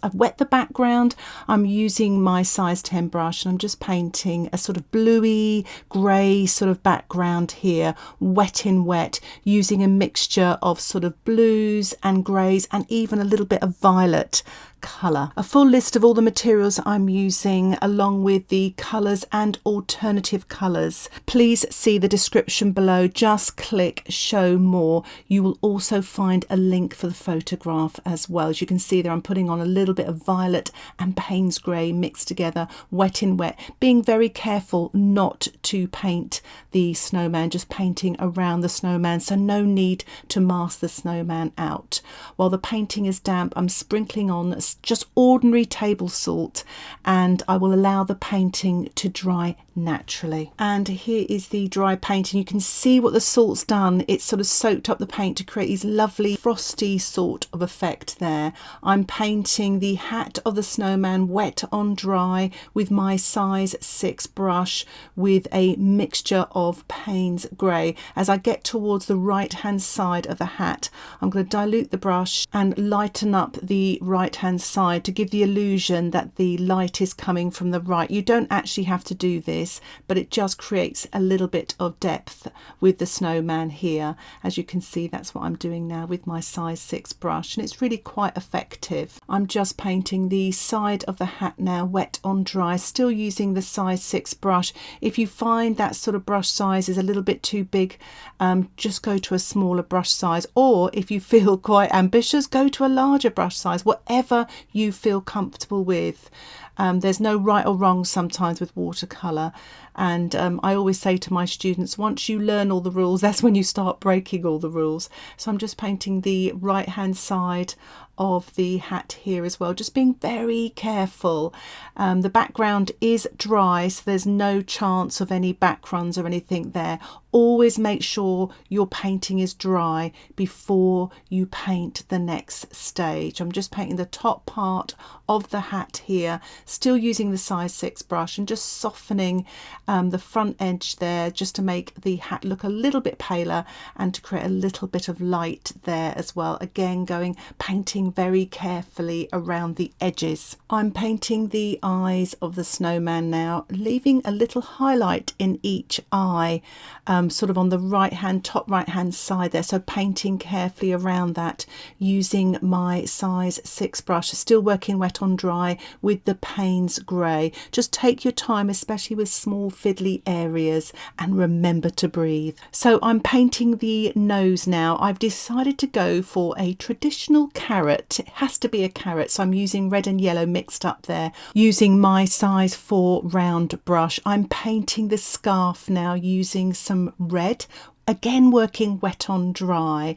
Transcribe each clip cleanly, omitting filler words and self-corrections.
I've wet the background. I'm using my size 10 brush and I'm just painting a sort of bluey grey sort of background here, wet in wet, using a mixture of sort of blues and greys and even a little bit of violet colour. A full list of all the materials I'm using along with the colours and alternative colours, please see the description below. Just click show more. You will also find a link for the photograph as well. As you can see there, I'm putting on a little bit of violet and Paynes grey mixed together, wet in wet, being very careful not to paint the snowman, just painting around the snowman, so no need to mask the snowman out. While the painting is damp, I'm sprinkling on just ordinary table salt and I will allow the painting to dry naturally. And here is the dry painting. You can see what the salt's done. It's sort of soaked up the paint to create these lovely frosty sort of effect there. I'm painting the hat of the snowman wet on dry with my size 6 brush with a mixture of Paynes grey. As I get towards the right hand side of the hat, I'm going to dilute the brush and lighten up the right hand side to give the illusion that the light is coming from the right. You don't actually have to do this, but it just creates a little bit of depth with the snowman here. As you can see, that's what I'm doing now with my size 6 brush, and it's really quite effective. I'm just painting the side of the hat now wet on dry, still using the size 6 brush. If you find that sort of brush size is a little bit too big, just go to a smaller brush size, or if you feel quite ambitious, go to a larger brush size, whatever you feel comfortable with. There's no right or wrong sometimes with watercolour, and I always say to my students, once you learn all the rules, that's when you start breaking all the rules. So I'm just painting the right hand side of the hat here as well, just being very careful. The background is dry, so there's no chance of any backruns or anything there. Always make sure your painting is dry before you paint the next stage. I'm just painting the top part of the hat here, still using the size 6 brush and just softening the front edge there, just to make the hat look a little bit paler and to create a little bit of light there as well. Again, painting very carefully around the edges. I'm painting the eyes of the snowman now, leaving a little highlight in each eye, sort of on the top right hand side there, so painting carefully around that using my size 6 brush, still working wet on dry with the Paynes grey. Just take your time, especially with small fiddly areas, and remember to breathe. So I'm painting the nose now. I've decided to go for a traditional carrot. It has to be a carrot, so I'm using red and yellow mixed up there, using my size 4 round brush. I'm painting the scarf now using some red, again working wet on dry.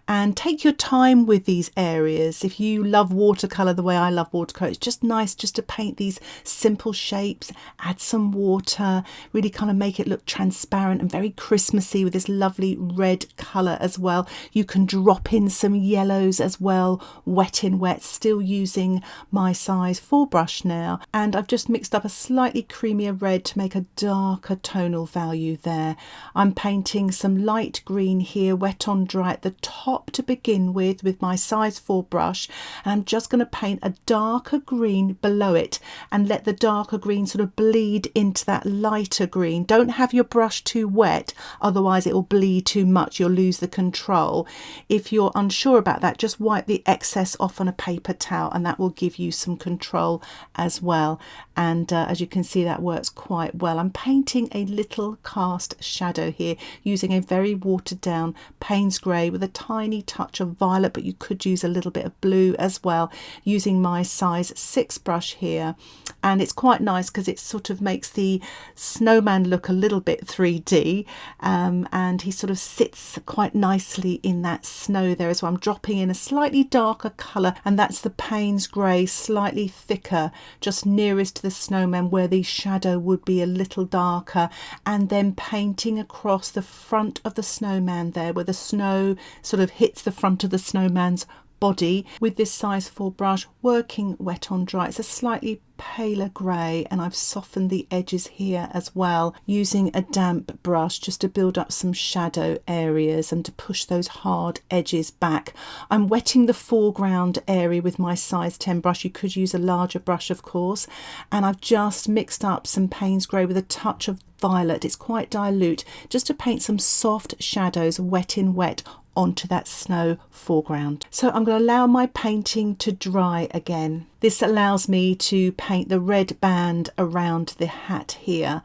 And take your time with these areas. If you love watercolour the way I love watercolour, it's just nice just to paint these simple shapes, add some water, really kind of make it look transparent and very Christmassy with this lovely red colour as well. You can drop in some yellows as well, wet in wet, still using my size 4 brush now. And I've just mixed up a slightly creamier red to make a darker tonal value there. I'm painting some light green here, wet on dry at the top to begin with my size 4 brush, and I'm just going to paint a darker green below it and let the darker green sort of bleed into that lighter green. Don't have your brush too wet, otherwise it will bleed too much, you'll lose the control. If you're unsure about that, just wipe the excess off on a paper towel and that will give you some control as well. And as you can see, that works quite well. I'm painting a little cast shadow here using a very watered down Paynes grey with a tiny touch of violet, but you could use a little bit of blue as well, using my size 6 brush here. And it's quite nice because it sort of makes the snowman look a little bit 3D, and he sort of sits quite nicely in that snow there as well. I'm dropping in a slightly darker colour, and that's the Paynes grey, slightly thicker, just nearest to the snowman where the shadow would be a little darker, and then painting across the front of the snowman there where the snow sort of hits the front of the snowman's body with this size 4 brush, working wet on dry. It's a slightly paler grey, and I've softened the edges here as well using a damp brush just to build up some shadow areas and to push those hard edges back. I'm wetting the foreground area with my size 10 brush. You could use a larger brush, of course, and I've just mixed up some Paynes grey with a touch of violet. It's quite dilute, just to paint some soft shadows, wet in wet, onto that snow foreground. So I'm going to allow my painting to dry again. This allows me to paint the red band around the hat here,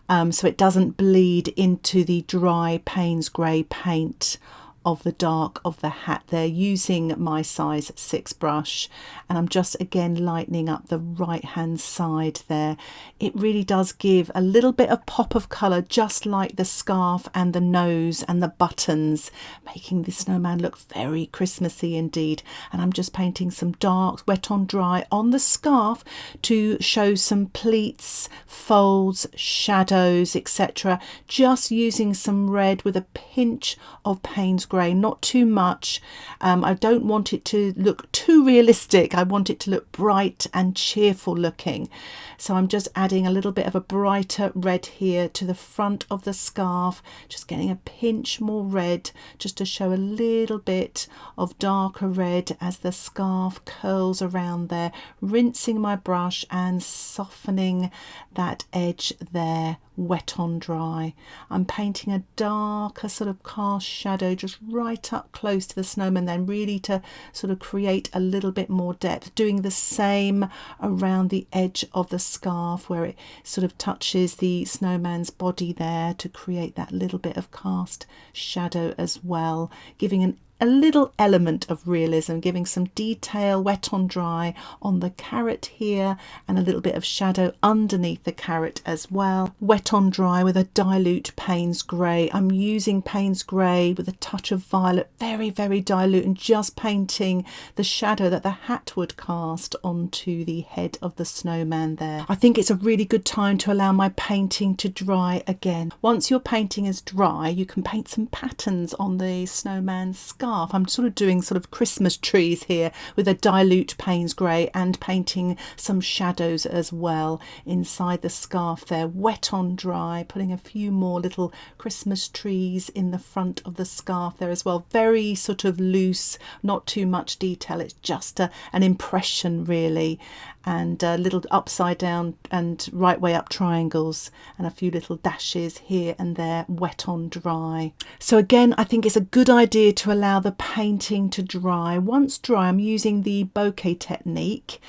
so it doesn't bleed into the dry Paynes grey paint of the dark of the hat there, using my size 6 brush, and I'm just again lightening up the right hand side there. It really does give a little bit of pop of colour, just like the scarf and the nose and the buttons, making the snowman look very Christmassy indeed. And I'm just painting some dark wet on dry on the scarf to show some pleats, folds, shadows, etc., just using some red with a pinch of Paynes grey, not too much. I don't want it to look too realistic. I want it to look bright and cheerful looking. So I'm just adding a little bit of a brighter red here to the front of the scarf, just getting a pinch more red just to show a little bit of darker red as the scarf curls around there, rinsing my brush and softening that edge there, wet on dry. I'm painting a darker sort of cast shadow just right up close to the snowman, then really to sort of create a little bit more depth, doing the same around the edge of the scarf where it sort of touches the snowman's body there to create that little bit of cast shadow as well, giving a little element of realism, giving some detail, wet on dry, on the carrot here, and a little bit of shadow underneath the carrot as well. Wet on dry with a dilute Paynes grey. I'm using Paynes grey with a touch of violet, very, very dilute, and just painting the shadow that the hat would cast onto the head of the snowman there. I think it's a really good time to allow my painting to dry again. Once your painting is dry, you can paint some patterns on the snowman's scarf. I'm sort of doing sort of Christmas trees here with a dilute Paynes grey and painting some shadows as well inside the scarf there, wet on dry, putting a few more little Christmas trees in the front of the scarf there as well. Very sort of loose, not too much detail, it's just an impression really, and little upside down and right way up triangles and a few little dashes here and there, wet on dry. So again, I think it's a good idea to allow the painting to dry. Once dry, I'm using the bokeh technique,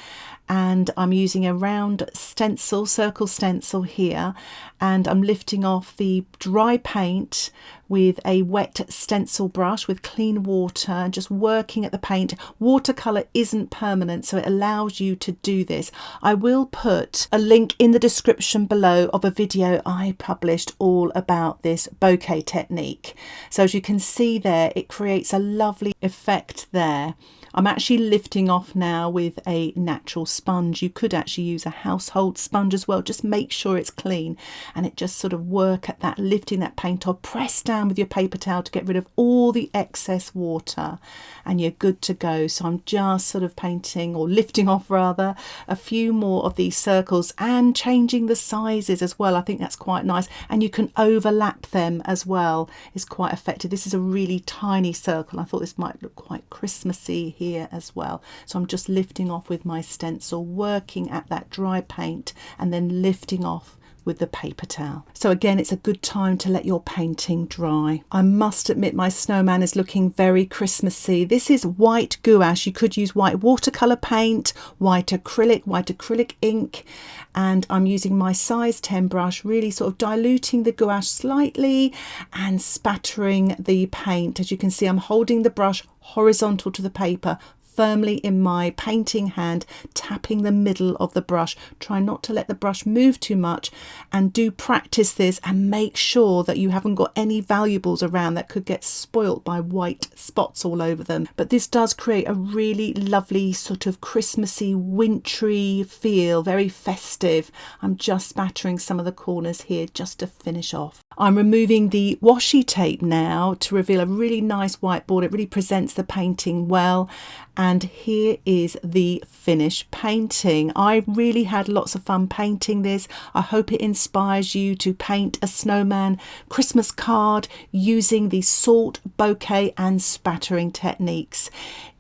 and I'm using a round stencil, circle stencil here, and I'm lifting off the dry paint with a wet stencil brush with clean water and just working at the paint. Watercolour isn't permanent, so it allows you to do this. I will put a link in the description below of a video I published all about this bokeh technique. So as you can see there, it creates a lovely effect there. I'm actually lifting off now with a natural sponge. You could actually use a household sponge as well. Just make sure it's clean, and it just sort of work at that, lifting that paint off. Press down with your paper towel to get rid of all the excess water, and you're good to go. So I'm just sort of painting, or lifting off rather, a few more of these circles and changing the sizes as well. I think that's quite nice, and you can overlap them as well. It's quite effective. This is a really tiny circle. I thought this might look quite Christmassy here as well. So I'm just lifting off with my stencil, working at that dry paint, and then lifting off with the paper towel. So again, it's a good time to let your painting dry. I must admit my snowman is looking very Christmassy. This is white gouache. You could use white watercolour paint, white acrylic ink, and I'm using my size 10 brush, really sort of diluting the gouache slightly and spattering the paint. As you can see, I'm holding the brush horizontal to the paper, firmly in my painting hand, tapping the middle of the brush. Try not to let the brush move too much, and do practice this and make sure that you haven't got any valuables around that could get spoilt by white spots all over them. But this does create a really lovely sort of Christmassy, wintry feel, very festive. I'm just spattering some of the corners here just to finish off. I'm removing the washi tape now to reveal a really nice whiteboard. It really presents the painting well. And here is the finished painting. I really had lots of fun painting this. I hope it inspires you to paint a snowman Christmas card using the salt, bokeh and spattering techniques.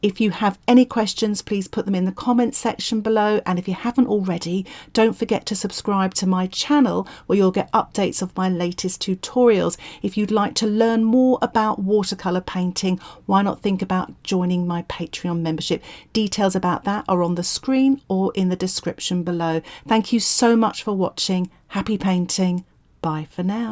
If you have any questions, please put them in the comments section below. And if you haven't already, don't forget to subscribe to my channel where you'll get updates of my latest tutorials. If you'd like to learn more about watercolour painting, why not think about joining my Patreon membership? Details about that are on the screen or in the description below. Thank you so much for watching. Happy painting. Bye for now.